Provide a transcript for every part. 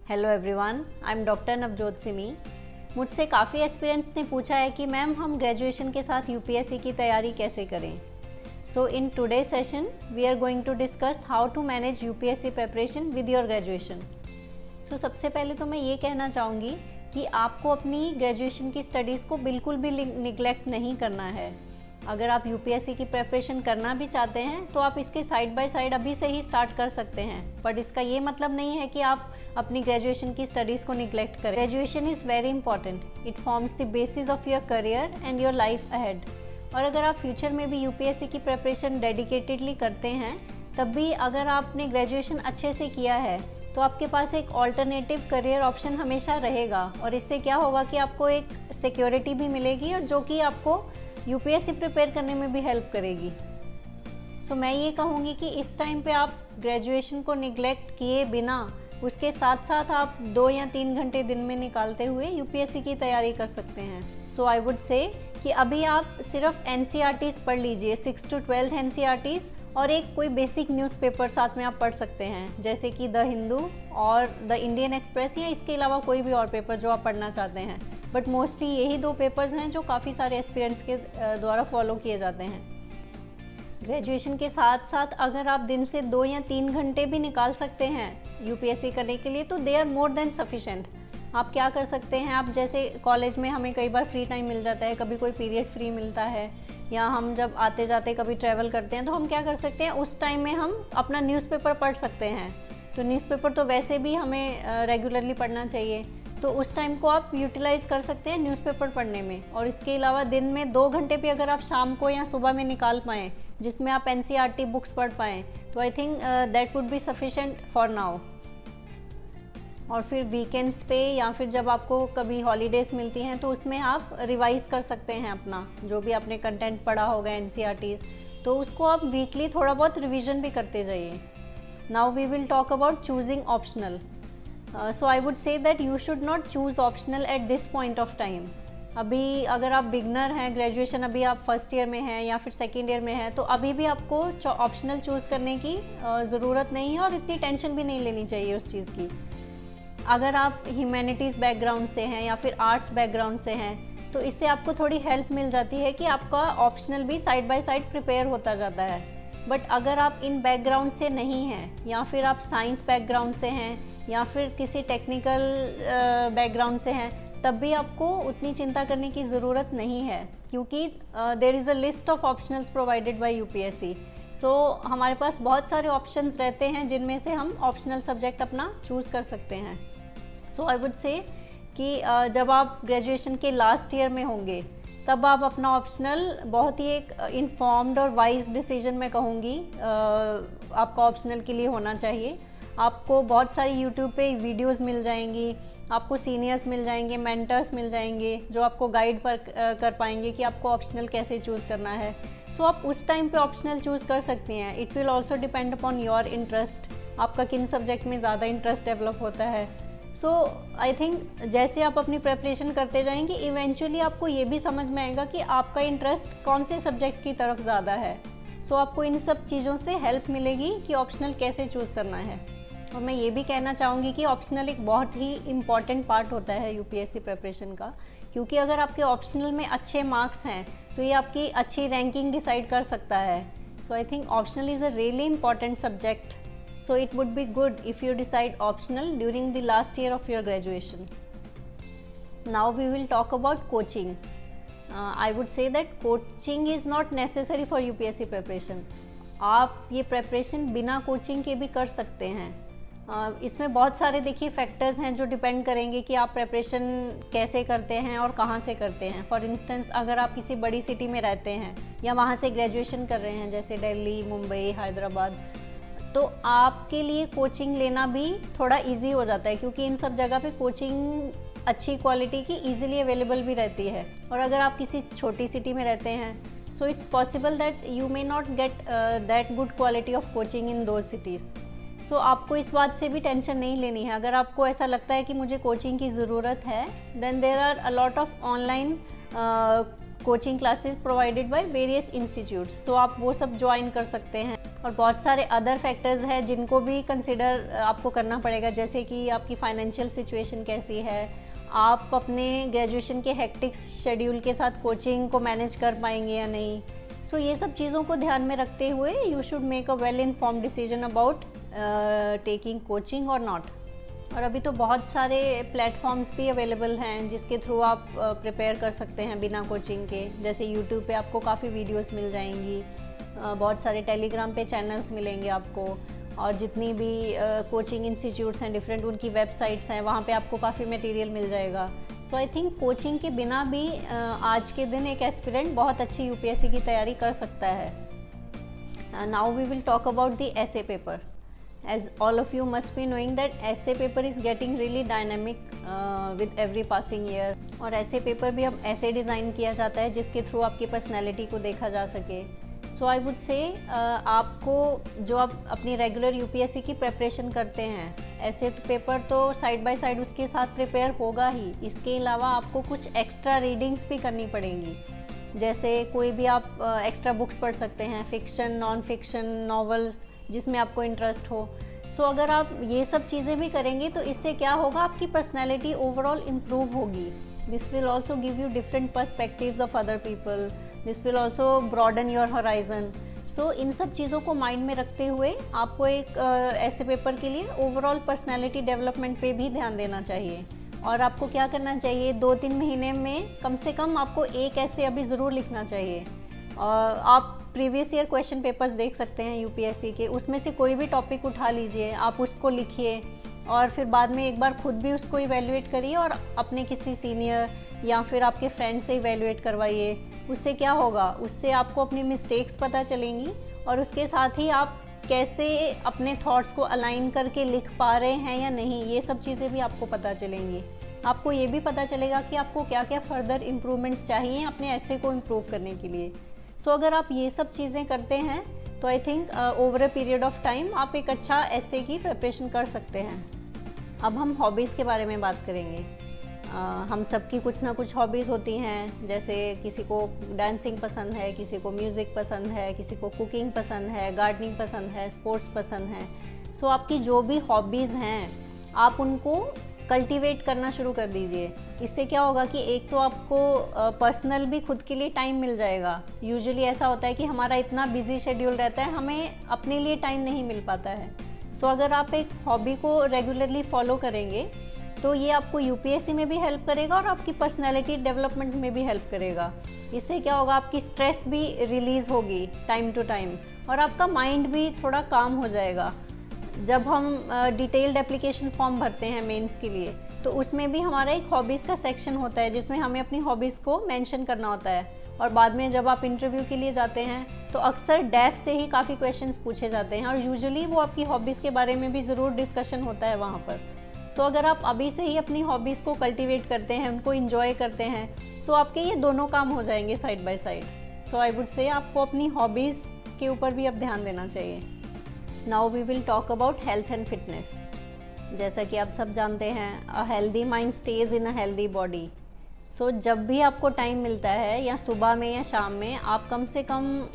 Hello everyone, I am doctor Navjot Simi. मुझसे काफ़ी aspirants ने पूछा है कि मैम हम ग्रेजुएशन के साथ यूपीएससी की तैयारी कैसे करें। So in today session we are going to discuss how to manage UPSC preparation with your graduation. So सबसे पहले तो मैं ये कहना चाहूँगी कि आपको अपनी ग्रेजुएशन की स्टडीज़ को बिल्कुल भी निगलेक्ट नहीं करना है। अगर आप यूपीएससी की प्रिपरेशन करना भी चाहते हैं तो आप इसके साइड बाय साइड अभी से ही स्टार्ट कर सकते हैं, बट इसका ये मतलब नहीं है कि आप अपनी ग्रेजुएशन की स्टडीज़ को निगलेक्ट करें। Graduation is very important, it forms the basis of your career and your life ahead. और अगर आप फ्यूचर में भी यूपीएससी की प्रिपरेशन डेडिकेटेडली करते हैं, तब भी अगर आपने ग्रेजुएशन अच्छे से किया है तो आपके पास एक ऑल्टरनेटिव करियर ऑप्शन हमेशा रहेगा। और इससे क्या होगा कि आपको एक सिक्योरिटी भी मिलेगी और जो कि आपको यूपीएससी प्रिपेयर करने में भी हेल्प करेगी। सो मैं ये कहूँगी कि इस टाइम पे आप ग्रेजुएशन को निगलेक्ट किए बिना उसके साथ साथ आप 2 या 3 घंटे दिन में निकालते हुए यूपीएससी की तैयारी कर सकते हैं। सो आई वुड से कि अभी आप सिर्फ एनसीईआरटीज़ पढ़ लीजिए, 6 to 12 एनसीईआरटीज़, और एक कोई बेसिक न्यूज़पेपर साथ में आप पढ़ सकते हैं, जैसे कि द हिंदू और द इंडियन एक्सप्रेस, या इसके अलावा कोई भी और पेपर जो आप पढ़ना चाहते हैं। बट मोस्टली यही 2 पेपर्स हैं जो काफ़ी सारे एस्पिरेंट्स के द्वारा फॉलो किए जाते हैं। ग्रेजुएशन के साथ साथ अगर आप दिन से 2 या 3 घंटे भी निकाल सकते हैं यूपीएससी करने के लिए तो they are more than sufficient. आप क्या कर सकते हैं, आप जैसे कॉलेज में हमें कई बार फ्री टाइम मिल जाता है, कभी कोई पीरियड फ्री मिलता है, या हम जब आते जाते कभी ट्रैवल करते हैं तो हम क्या कर सकते हैं, उस टाइम में हम अपना न्यूज़पेपर पढ़ सकते हैं। तो न्यूज़पेपर तो वैसे भी हमें रेगुलरली पढ़ना चाहिए, तो उस टाइम को आप यूटिलाइज़ कर सकते हैं न्यूज़पेपर पढ़ने में। और इसके अलावा दिन में 2 घंटे भी अगर आप शाम को या सुबह में निकाल पाएँ जिसमें आप एनसीईआरटी बुक्स पढ़ पाएँ, तो I think that would be sufficient for now. और फिर वीकेंड्स पे या फिर जब आपको कभी हॉलीडेज़ मिलती हैं तो उसमें आप रिवाइज कर सकते हैं अपना जो भी आपने कंटेंट पढ़ा होगा एनसीईआरटीज़, तो उसको आप वीकली थोड़ा बहुत रिवीजन भी करते जाइए। Now we will talk about choosing optional. So I would say that you should not choose optional at this point of time. अभी अगर आप बिगनर हैं, ग्रेजुएशन अभी आप फर्स्ट ईयर में हैं या फिर सेकेंड ईयर में हैं, तो अभी भी आपको ऑप्शनल चूज़ करने की ज़रूरत नहीं है और इतनी टेंशन भी नहीं लेनी चाहिए उस चीज़ की। अगर आप ह्यूमैनिटीज़ बैकग्राउंड से हैं या फिर आर्ट्स बैकग्राउंड से हैं तो इससे आपको थोड़ी हेल्प मिल जाती है कि आपका ऑप्शनल भी साइड बाय साइड प्रिपेयर होता जाता है। बट अगर आप इन बैकग्राउंड से नहीं हैं या फिर आप साइंस बैकग्राउंड से हैं या फिर किसी टेक्निकल बैकग्राउंड से हैं, तब भी आपको उतनी चिंता करने की ज़रूरत नहीं है, क्योंकि there is a list of optionals provided by UPSC. So हमारे पास बहुत सारे ऑप्शंस रहते हैं जिनमें से हम ऑप्शनल सब्जेक्ट अपना चूज़ कर सकते हैं। सो आई वुड से कि जब आप ग्रेजुएशन के लास्ट ईयर में होंगे तब आप अपना ऑप्शनल बहुत ही एक इन्फॉर्म्ड और वाइज डिसीजन मैं कहूँगी आपका ऑप्शनल के लिए होना चाहिए। आपको बहुत सारी यूट्यूब पे वीडियोस मिल जाएंगी, आपको सीनियर्स मिल जाएंगे, मेंटर्स मिल जाएंगे जो आपको गाइड कर पाएंगे कि आपको ऑप्शनल कैसे चूज़ करना है। सो आप उस टाइम पे ऑप्शनल चूज़ कर सकती हैं। It will also depend upon your interest, आपका किन सब्जेक्ट में ज़्यादा इंटरेस्ट डेवलप होता है। सो आई थिंक जैसे आप अपनी प्रिपरेशन करते जाएंगे इवेंचुअली आपको ये भी समझ में आएगा कि आपका इंटरेस्ट कौन से सब्जेक्ट की तरफ ज़्यादा है। सो आपको इन सब चीज़ों से हेल्प मिलेगी कि ऑप्शनल कैसे चूज़ करना है। और मैं ये भी कहना चाहूँगी कि ऑप्शनल एक बहुत ही इम्पॉर्टेंट पार्ट होता है यूपीएससी प्रिपरेशन का, क्योंकि अगर आपके ऑप्शनल में अच्छे मार्क्स हैं तो ये आपकी अच्छी रैंकिंग डिसाइड कर सकता है। So I think optional is a really important subject. So it would be good if you decide optional during the last year of your graduation. Now we will talk about coaching. I would say that coaching is not necessary for UPSC preparation. आप ये preparation बिना coaching के भी कर सकते हैं। इसमें बहुत सारे देखिए फैक्टर्स हैं जो डिपेंड करेंगे कि आप प्रिपरेशन कैसे करते हैं और कहाँ से करते हैं। फॉर इंस्टेंस अगर आप किसी बड़ी सिटी में रहते हैं या वहाँ से ग्रेजुएशन कर रहे हैं, जैसे दिल्ली, मुंबई, हैदराबाद, तो आपके लिए कोचिंग लेना भी थोड़ा इजी हो जाता है, क्योंकि इन सब जगह पे कोचिंग अच्छी क्वालिटी की इजीली अवेलेबल भी रहती है। और अगर आप किसी छोटी सिटी में रहते हैं so it's possible that you may not get that good quality of coaching in those cities. So आपको इस बात से भी टेंशन नहीं लेनी है। अगर आपको ऐसा लगता है कि मुझे कोचिंग की ज़रूरत है, then there are a lot of online coaching classes provided by various institutes, तो आप वो सब ज्वाइन कर सकते हैं। और बहुत सारे अदर फैक्टर्स हैं जिनको भी कंसिडर आपको करना पड़ेगा, जैसे कि आपकी फाइनेंशियल सिचुएशन कैसी है, आप अपने ग्रेजुएशन के हेक्टिक शेड्यूल के साथ कोचिंग को मैनेज कर पाएंगे या नहीं। सो ये सब चीज़ों को ध्यान में रखते हुए you should make a well informed decision about taking coaching और नॉट। और अभी तो बहुत सारे प्लेटफॉर्म्स भी अवेलेबल हैं जिसके थ्रू आप प्रिपेयर कर सकते हैं बिना कोचिंग के। जैसे यूट्यूब पे आपको काफ़ी वीडियोस मिल जाएंगी, बहुत सारे टेलीग्राम पे चैनल्स मिलेंगे आपको, और जितनी भी कोचिंग इंस्टीट्यूट्स हैं डिफरेंट, उनकी वेबसाइट्स हैं, वहाँ पे आपको काफ़ी मटेरियल मिल जाएगा। सो आई थिंक कोचिंग के बिना भी आज के दिन एक एस्पिरेंट बहुत अच्छी यूपीएससी की तैयारी कर सकता है। Now we will talk about the essay paper. As all of you must be knowing that essay paper is getting really dynamic with every passing year, और ऐसे पेपर भी अब ऐसे डिज़ाइन किया जाता है जिसके थ्रू आपकी पर्सनैलिटी को देखा जा सके। सो आई वुड से आपको जो आप अपनी रेगुलर यूपीएससी की प्रिपरेशन करते हैं, ऐसे पेपर तो साइड बाय साइड उसके साथ प्रिपेयर होगा ही, इसके अलावा आपको कुछ एक्स्ट्रा रीडिंग्स भी करनी पड़ेंगी। जैसे कोई भी आप एक्स्ट्रा बुक्स पढ़ सकते हैं, फिक्शन, नॉन फिक्शन, नॉवेल्स जिसमें आपको इंटरेस्ट हो। सो अगर आप ये सब चीज़ें भी करेंगे तो इससे क्या होगा, आपकी पर्सनैलिटी ओवरऑल इम्प्रूव होगी। This will also give you different perspectives of other people, this will also broaden your horizon. So इन सब चीज़ों को माइंड में रखते हुए आपको एक ऐसे पेपर के लिए ओवरऑल पर्सनैलिटी डेवलपमेंट पे भी ध्यान देना चाहिए। और आपको क्या करना चाहिए, 2-3 महीने में कम से कम आपको एक ऐसे अभी ज़रूर लिखना चाहिए। आप प्रीवियस ईयर क्वेश्चन पेपर्स देख सकते हैं यूपीएससी के, उसमें से कोई भी टॉपिक उठा लीजिए, आप उसको लिखिए और फिर बाद में एक बार खुद भी उसको इवैल्यूएट करिए और अपने किसी सीनियर या फिर आपके फ्रेंड से इवैल्यूएट करवाइए। उससे क्या होगा, उससे आपको अपनी मिस्टेक्स पता चलेंगी और उसके साथ ही आप कैसे अपने थॉट्स को अलाइन करके लिख पा रहे हैं या नहीं, ये सब चीज़ें भी आपको पता चलेंगी। आपको ये भी पता चलेगा कि आपको क्या क्या फर्दर इम्प्रूवमेंट्स चाहिए अपने ऐसे को इम्प्रूव करने के लिए। सो अगर आप ये सब चीज़ें करते हैं तो I think over a period of time आप एक अच्छा ऐसे की प्रिपरेशन कर सकते हैं। अब हम हॉबीज़ के बारे में बात करेंगे। हम सबकी कुछ ना कुछ हॉबीज़ होती हैं, जैसे किसी को डांसिंग पसंद है, किसी को म्यूज़िक पसंद है, किसी को कुकिंग पसंद है, गार्डनिंग पसंद है, स्पोर्ट्स पसंद है। सो आपकी जो भी हॉबीज़ हैं आप उनको कल्टीवेट करना शुरू कर दीजिए। इससे क्या होगा कि एक तो आपको पर्सनल भी खुद के लिए टाइम मिल जाएगा। यूजुअली ऐसा होता है कि हमारा इतना बिजी शेड्यूल रहता है, हमें अपने लिए टाइम नहीं मिल पाता है। सो अगर आप एक हॉबी को रेगुलरली फॉलो करेंगे तो ये आपको यूपीएससी में भी हेल्प करेगा और आपकी पर्सनैलिटी डेवलपमेंट में भी हेल्प करेगा। इससे क्या होगा, आपकी स्ट्रेस भी रिलीज़ होगी टाइम टू टाइम और आपका माइंड भी थोड़ा काम हो जाएगा। जब हम डिटेल्ड एप्लीकेशन फॉर्म भरते हैं मेंस के लिए तो उसमें भी हमारा एक हॉबीज़ का सेक्शन होता है जिसमें हमें अपनी हॉबीज़ को मेंशन करना होता है। और बाद में जब आप इंटरव्यू के लिए जाते हैं तो अक्सर डेफ से ही काफ़ी क्वेश्चंस पूछे जाते हैं और यूजुअली वो आपकी हॉबीज़ के बारे में भी ज़रूर डिस्कशन होता है वहाँ पर। सो अगर आप अभी से ही अपनी हॉबीज़ को कल्टीवेट करते हैं, उनको इंजॉय करते हैं, तो आपके ये दोनों काम हो जाएंगे side by side. So I would से आपको अपनी हॉबीज़ के ऊपर भी अब ध्यान देना चाहिए। Now we will talk about health and fitness. जैसा कि आप सब जानते हैं, a healthy mind stage in a healthy body. So जब भी आपको टाइम मिलता है, या सुबह में या शाम में, आप कम से कम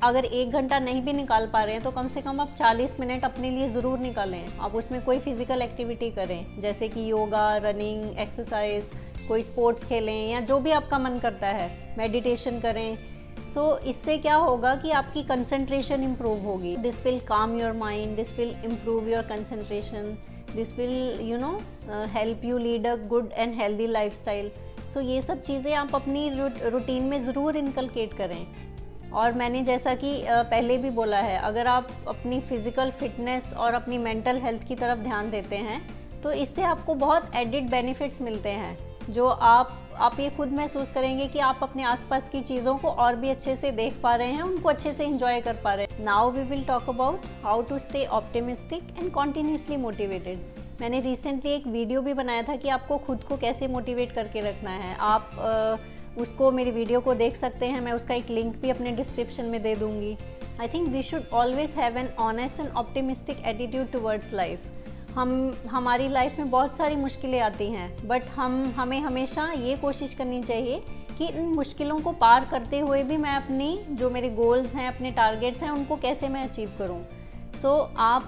अगर 1 घंटा नहीं भी निकाल पा रहे हैं तो कम से कम आप 40 मिनट अपने लिए ज़रूर निकालें। आप उसमें कोई फिज़िकल एक्टिविटी करें, जैसे कि योगा, रनिंग, एक्सरसाइज, कोई स्पोर्ट्स खेलें या जो भी आपका मन करता है, मेडिटेशन करें। सो इससे क्या होगा कि आपकी कंसंट्रेशन इम्प्रूव होगी। This will calm your mind, this will improve your concentration, this will help you lead a good and healthy lifestyle. So ये सब चीज़ें आप अपनी रूटीन में ज़रूर इनकलकेट करें। और मैंने जैसा कि पहले भी बोला है, अगर आप अपनी फ़िज़िकल फिटनेस और अपनी मेंटल हेल्थ की तरफ ध्यान देते हैं तो इससे आपको बहुत एडिड बेनिफिट्स मिलते हैं, जो आप ये खुद महसूस करेंगे कि आप अपने आसपास की चीज़ों को और भी अच्छे से देख पा रहे हैं, उनको अच्छे से एंजॉय कर पा रहे हैं। Now we will talk about how to stay optimistic and continuously motivated. मैंने रिसेंटली एक वीडियो भी बनाया था कि आपको खुद को कैसे मोटिवेट करके रखना है। आप उसको, मेरी वीडियो को देख सकते हैं, मैं उसका एक लिंक भी अपने डिस्क्रिप्शन में दे दूँगी। I think we should always have an honest and optimistic attitude towards life. हमारी लाइफ में बहुत सारी मुश्किलें आती हैं, बट हमें हमेशा ये कोशिश करनी चाहिए कि इन मुश्किलों को पार करते हुए भी मैं अपनी जो मेरे गोल्स हैं, अपने टारगेट्स हैं, उनको कैसे मैं अचीव करूं। सो आप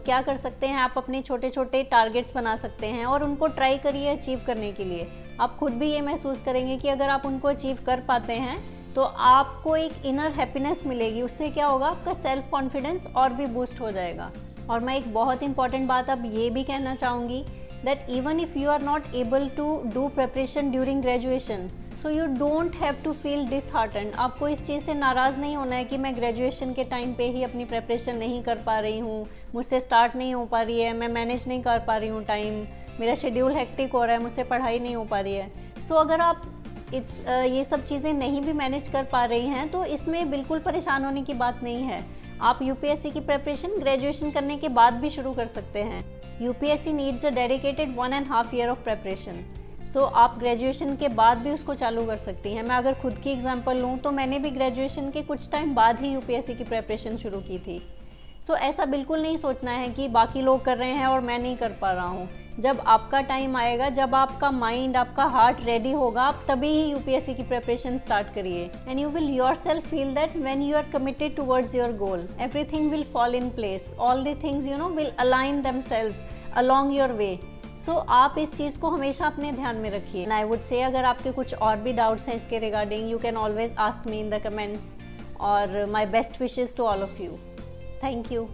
क्या कर सकते हैं, आप अपने छोटे छोटे टारगेट्स बना सकते हैं और उनको ट्राई करिए अचीव करने के लिए। आप खुद भी ये महसूस करेंगे कि अगर आप उनको अचीव कर पाते हैं तो आपको एक इनर हैप्पीनेस मिलेगी। उससे क्या होगा, आपका सेल्फ कॉन्फिडेंस और भी बूस्ट हो जाएगा। और मैं एक बहुत इंपॉर्टेंट बात अब ये भी कहना चाहूँगी that even if you are not able to do preparation during graduation, so you don't have to feel disheartened। आपको इस चीज़ से नाराज़ नहीं होना है कि मैं ग्रेजुएशन के टाइम पे ही अपनी प्रेपरेशन नहीं कर पा रही हूँ, मुझसे स्टार्ट नहीं हो पा रही है, मैं मैनेज नहीं कर पा रही हूँ टाइम, मेरा शेड्यूल हेक्टिक हो रहा है, मुझसे पढ़ाई नहीं हो पा रही है। सो अगर आप ये सब चीज़ें नहीं भी मैनेज कर पा रही हैं तो इसमें बिल्कुल परेशान होने की बात नहीं है। आप यूपीएससी की प्रेपरेशन ग्रेजुएशन करने के बाद भी शुरू कर सकते हैं। UPSC needs a dedicated 1.5 year of preparation. So आप ग्रेजुएशन के बाद भी उसको चालू कर सकती हैं। मैं अगर खुद की एग्जांपल लूँ तो मैंने भी ग्रेजुएशन के कुछ टाइम बाद ही यूपीएससी की प्रेपरेशन शुरू की थी। सो ऐसा बिल्कुल नहीं सोचना है कि बाकी लोग कर रहे हैं और मैं नहीं कर पा रहा हूँ। जब आपका टाइम आएगा, जब आपका माइंड, आपका हार्ट रेडी होगा, आप तभी ही यूपीएससी की प्रेपरेशन स्टार्ट करिए। And you will yourself feel that when you are committed towards your goal, everything will fall in place, all the things will align themselves along your way. So आप इस चीज़ को हमेशा अपने ध्यान में रखिए। एंड आई वुड से अगर आपके कुछ और भी डाउट्स हैं इसके regarding, you can always ask me in the comments, और my best wishes to all of you. Thank you.